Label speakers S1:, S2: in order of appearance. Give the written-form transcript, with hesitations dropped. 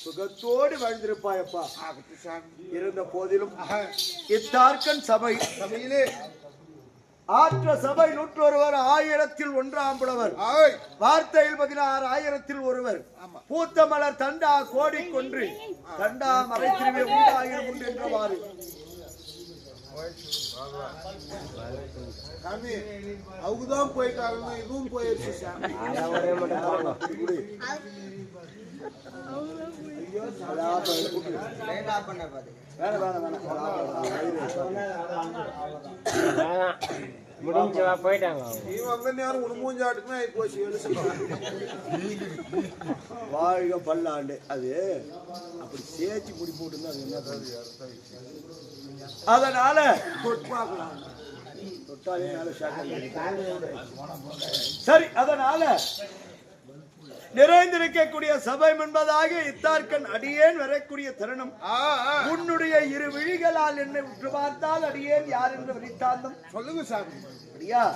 S1: சுகத்தோடு வாழ்ந்திருப்பாயப்பா. இருந்த போதிலும் இத்தார்கன் சபையிலே ஆற்ற சபை 101 1000ல் 1ஆம் புலவர் வார்த்தையில் 16 1000ல் ஒருவர் பூத்த மலர் தண்டா கோடி கொன்று தண்டா மறைத்திருவே உண்டாயிரம் உண்டு என்றவாறு
S2: அவங்கதான் போயிட்டாங்க, இதுவும் போயிடுச்சு.
S3: முடிஞ்சவா போயிட்டாங்க.
S1: வாழ்க பல்லாண்டு. அது அப்படி சேர்த்து முடி போட்டு அது என்ன அதனால சரி. அதனால நிறைந்திருக்கக்கூடிய சபை என்பதாக இத்தார்கன் அடியேன் வரக்கூடிய தருணம் உன்னுடைய இரு விழிகளால் என்னை உற்று பார்த்தால் அடியேன் யார் என்று விழித்தாந்தம்
S2: சொல்லுங்க சாமி.
S1: அப்படியா?